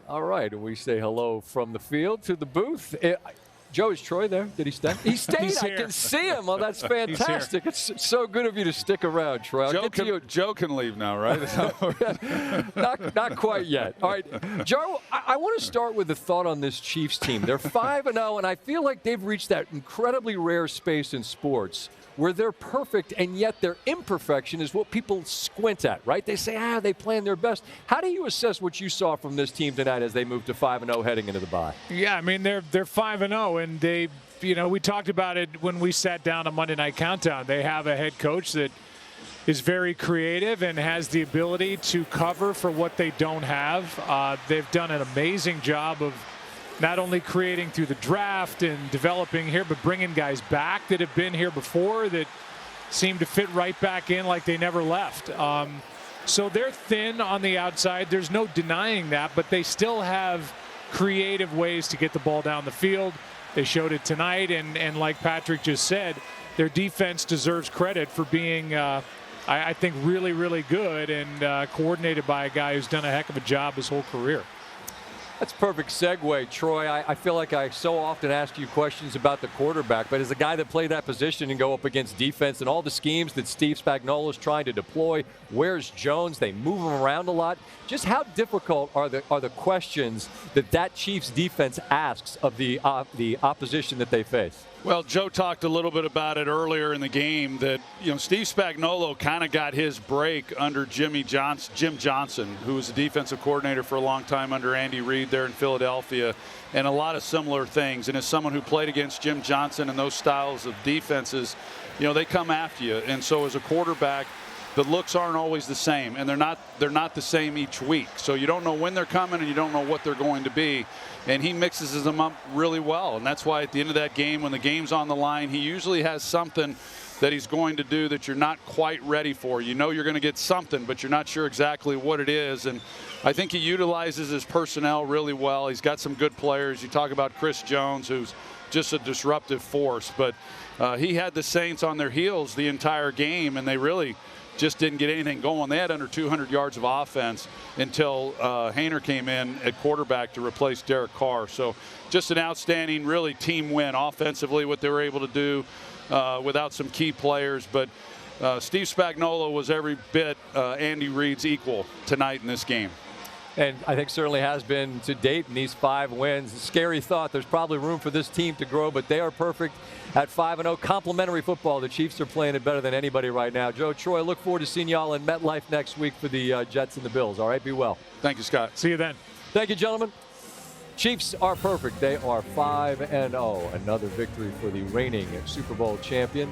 All right, and we say hello from the field to the booth. Joe, is Troy there? Did he stay? He stayed. I can see him. Oh, that's fantastic. It's so good of you to stick around, Troy. Joe can leave now, right? Not quite yet. All right, Joe, I want to start with a thought on this Chiefs team. They're 5-0, and I feel like they've reached that incredibly rare space in sports where they're perfect, and yet their imperfection is what people squint at, right? They say, they plan their best. How do you assess what you saw from this team tonight as they move to 5-0 heading into the bye? Yeah, I mean, they're 5-0, and they, we talked about it when we sat down on Monday Night Countdown. They have a head coach that is very creative and has the ability to cover for what they don't have. They've done an amazing job of not only creating through the draft and developing here, but bringing guys back that have been here before that seem to fit right back in like they never left. So they're thin on the outside. There's no denying that, but they still have creative ways to get the ball down the field. They showed it tonight, and like Patrick just said, their defense deserves credit for being, I think, really, really good and coordinated by a guy who's done a heck of a job his whole career. That's a perfect segue, Troy. I feel like I so often ask you questions about the quarterback, but as a guy that played that position and go up against defense and all the schemes that Steve Spagnuolo is trying to deploy, where's Jones? They move him around a lot. Just how difficult are the questions that Chiefs defense asks of the opposition that they face? Well, Joe talked a little bit about it earlier in the game that, Steve Spagnuolo kind of got his break under Jim Johnson, who was the defensive coordinator for a long time under Andy Reid there in Philadelphia, and a lot of similar things. And as someone who played against Jim Johnson and those styles of defenses, they come after you. And so as a quarterback, the looks aren't always the same, and they're not the same each week. So you don't know when they're coming and you don't know what they're going to be. And he mixes them up really well. And that's why at the end of that game, when the game's on the line, he usually has something that he's going to do that you're not quite ready for. You know you're going to get something, but you're not sure exactly what it is. And I think he utilizes his personnel really well. He's got some good players. You talk about Chris Jones, who's just a disruptive force. But he had the Saints on their heels the entire game, and they really just didn't get anything going. They had under 200 yards of offense until Haener came in at quarterback to replace Derek Carr. So just an outstanding, really, team win offensively, what they were able to do without some key players. But Steve Spagnuolo was every bit Andy Reid's equal tonight in this game. And I think certainly has been to date in these 5 wins. Scary thought. There's probably room for this team to grow, but they are perfect at 5-0. Complimentary football. The Chiefs are playing it better than anybody right now. Joe, Troy, look forward to seeing y'all in MetLife next week for the Jets and the Bills. All right, be well. Thank you, Scott. See you then. Thank you, gentlemen. Chiefs are perfect. They are 5-0. Another victory for the reigning Super Bowl champion,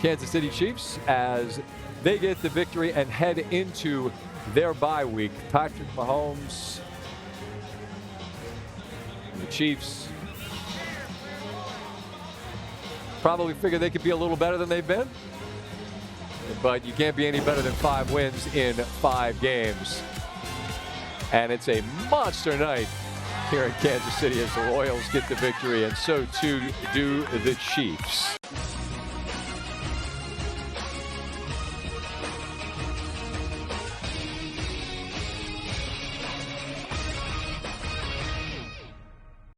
Kansas City Chiefs, as they get the victory and head into their bye week. Patrick Mahomes and the Chiefs probably figured they could be a little better than they've been, but you can't be any better than 5 wins in 5 games. And it's a monster night here in Kansas City as the Royals get the victory, and so too do the Chiefs.